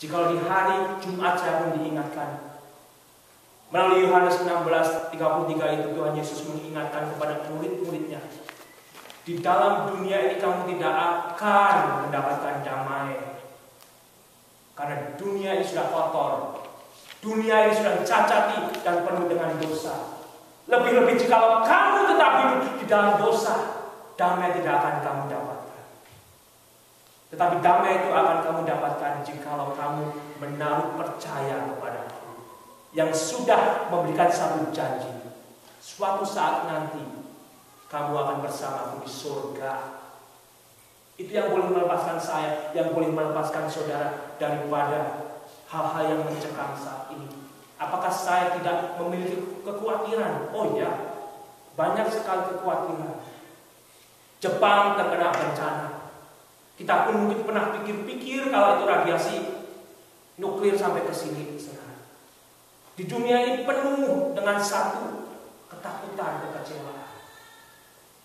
Jikalau di hari Jumat saya pun diingatkan. Melalui Yohanes 16:33 itu Tuhan Yesus mengingatkan kepada murid-muridnya, di dalam dunia ini kamu tidak akan mendapatkan damai. Karena dunia ini sudah kotor, dunia ini sudah dicacati dan penuh dengan dosa. Lebih-lebih jikalau kamu tetap hidup di dalam dosa, damai tidak akan kamu dapatkan. Tetapi damai itu akan kamu dapatkan jikalau kamu menaruh percaya kepada Aku, yang sudah memberikan satu janji. Suatu saat nanti kamu akan bersamaku di surga. Itu yang boleh melepaskan saya, yang boleh melepaskan saudara daripada hal-hal yang mencekam saat ini. Apakah saya tidak memiliki kekhawatiran? Oh ya, banyak sekali kekhawatiran. Jepang terkena bencana. Kita pun mungkin pernah pikir-pikir kalau itu radiasi nuklir sampai ke sini. Di dunia ini penuh dengan satu ketakutan, kekecewaan.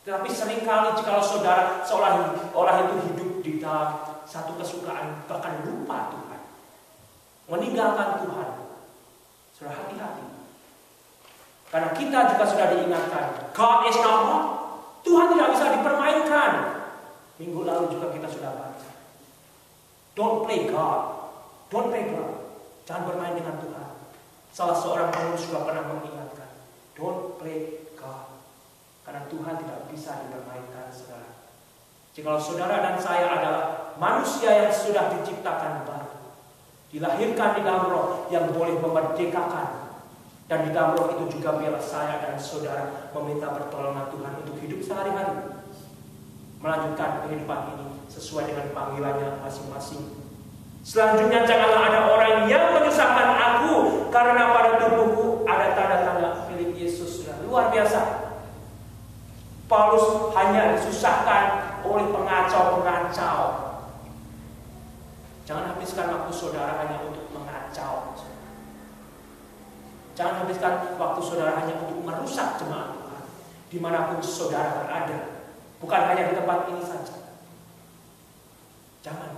Tetapi seringkali jika saudara seolah orang itu hidup di dalam satu kesukaan, bahkan lupa Tuhan, meninggalkan Tuhan. Saudara, hati-hati. Karena kita juga sudah diingatkan, God is not God. Tuhan tidak bisa dipermainkan. Minggu lalu juga kita sudah baca. Don't play God. Don't play God. Jangan bermain dengan Tuhan. Salah seorang penulis juga pernah mengingatkan, don't play God. Karena Tuhan tidak bisa dipermainkan, saudara. Jikalau saudara dan saya adalah manusia yang sudah diciptakan baru, dilahirkan di dalam roh yang boleh memerdekakan, dan di dalam roh itu juga biarlah saya dan saudara meminta pertolongan Tuhan untuk hidup sehari-hari, melanjutkan kehidupan ini sesuai dengan panggilannya masing-masing. Selanjutnya, janganlah ada orang yang menyusahkan aku, karena pada tubuhku ada tanda-tanda milik Yesus. Luar biasa. Paulus hanya disusahkan oleh pengacau-pengacau. Jangan habiskan waktu saudara hanya untuk mengacau. Jangan habiskan waktu saudara hanya untuk merusak jemaat Tuhan, dimanapun saudara berada. Bukan hanya di tempat ini saja. Jangan.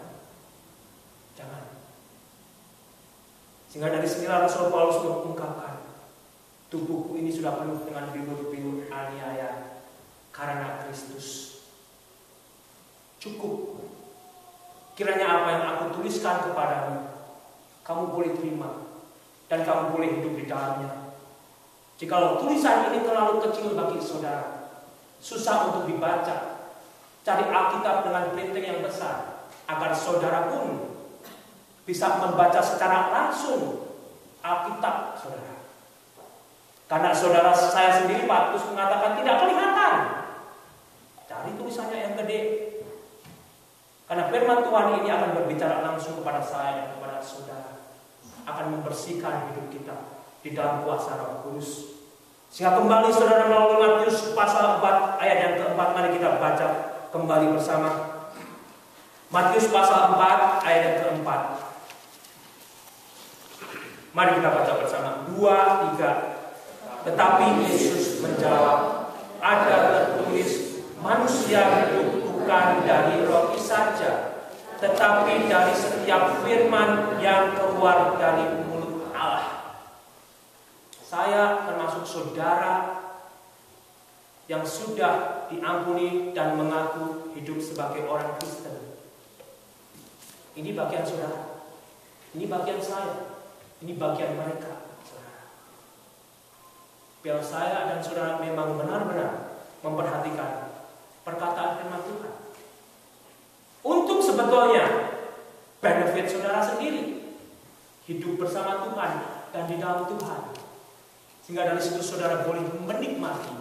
Sehingga dari sinilah Rasul Paulus mengungkapkan, tubuhku ini sudah penuh dengan bilur-bilur aniaya karena Kristus. Cukup. Kiranya apa yang aku tuliskan kepadamu, kamu boleh terima dan kamu boleh hidup di dalamnya. Jikalau tulisan ini terlalu kecil bagi saudara, susah untuk dibaca, cari Alkitab dengan printing yang besar, agar saudara pun bisa membaca secara langsung Alkitab saudara. Karena saudara saya sendiri Paulus mengatakan tidak kelihatan. Cari tulisannya yang gede. Karena firman Tuhan ini akan berbicara langsung kepada saya dan kepada saudara, akan membersihkan hidup kita di dalam kuasa Roh Kudus. Sehingga kembali saudara melalui Matius pasal 4 ayat yang keempat, mari kita baca kembali bersama. Matius pasal 4 ayat yang keempat. Mari kita baca bersama. 2, 3. Tetapi Yesus menjawab, ada tertulis, manusia hidup bukan dari roti saja, tetapi dari setiap firman yang keluar dari mulut Allah. Saya termasuk saudara yang sudah diampuni dan mengaku hidup sebagai orang Kristen. Ini bagian saudara, ini bagian saya, ini bagian mereka, saudara. Biar saya dan saudara memang benar-benar memperhatikan perkataan firman Tuhan, untuk sebetulnya benefit saudara sendiri, hidup bersama Tuhan dan di dalam Tuhan, sehingga dari situ saudara boleh menikmati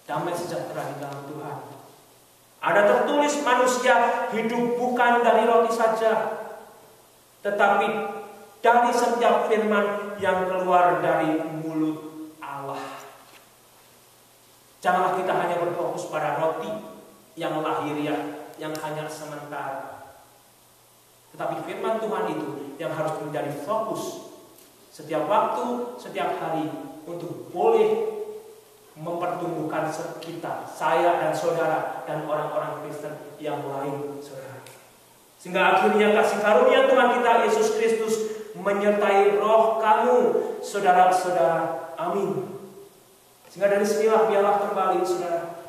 damai sejahtera di dalam Tuhan. Ada tertulis, manusia hidup bukan dari roti saja, tetapi dari setiap firman yang keluar dari mulut Allah. Janganlah kita hanya berfokus pada roti yang lahiriah, yang hanya sementara, tetapi firman Tuhan itu yang harus menjadi fokus setiap waktu, setiap hari, untuk boleh mempertumbuhkan kita, saya dan saudara, dan orang-orang Kristen yang lain, saudara. Sehingga akhirnya kasih karunia Tuhan kita Yesus Kristus menyertai roh kamu, saudara-saudara. Amin. Sehingga dari sinilah biarlah kembali, saudara,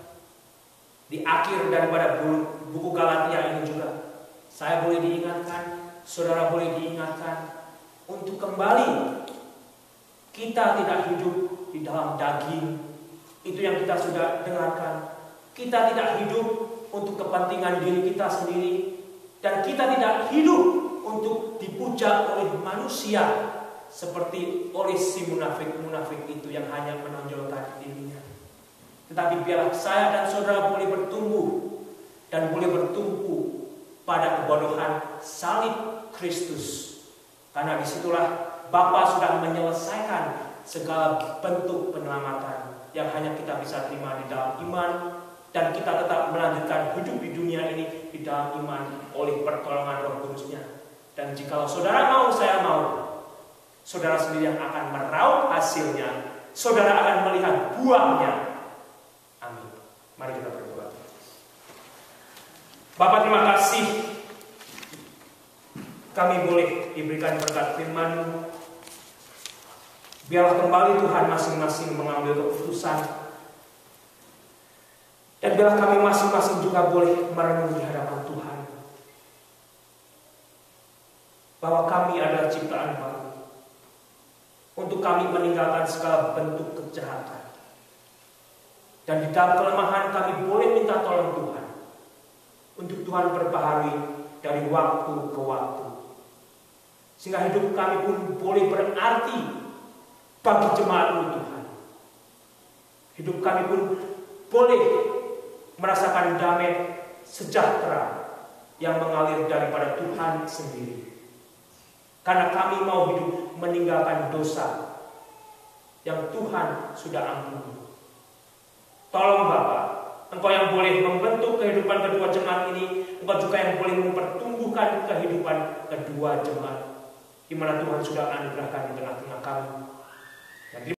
di akhir daripada buku Galatia ini juga saya boleh diingatkan, saudara boleh diingatkan untuk kembali kita tidak hidup di dalam daging. Itu yang kita sudah dengarkan. Kita tidak hidup untuk kepentingan diri kita sendiri, dan kita tidak hidup untuk dipuja oleh manusia seperti oleh si munafik-munafik itu yang hanya menonjolkan dirinya. Tetapi biarlah saya dan saudara boleh bertumbuh dan boleh bertumpu pada kebodohan salib Kristus. Karena disitulah Bapa sudah menyelesaikan segala bentuk penyelamatan yang hanya kita bisa terima di dalam iman, dan kita tetap melanjutkan hidup di dunia ini di dalam iman oleh pertolongan Roh Kudus-Nya. Dan jika saudara mau, saya mau, saudara sendiri yang akan meraup hasilnya, saudara akan melihat buahnya. Amin. Mari kita berdoa. Bapa, terima kasih kami boleh diberikan berkat firman-Mu. Biarlah kembali Tuhan masing-masing mengambil keputusan, dan biarlah kami masing-masing juga boleh merenung di hadapan Tuhan bahwa kami adalah ciptaan baru, untuk kami meninggalkan segala bentuk kejahatan. Dan di dalam kelemahan kami boleh minta tolong Tuhan, untuk Tuhan perbaharui dari waktu ke waktu, sehingga hidup kami pun boleh berarti bagi jemaat-Mu Tuhan. Hidup kami pun boleh merasakan damai sejahtera yang mengalir daripada Tuhan sendiri. Karena kami mau hidup meninggalkan dosa yang Tuhan sudah ampuni. Tolong Bapa, Engkau yang boleh membentuk kehidupan kedua jemaat ini, Engkau juga yang boleh mempertumbuhkan kehidupan kedua jemaat, di mana Tuhan sudah anugerahkan di tengah-tengah kami.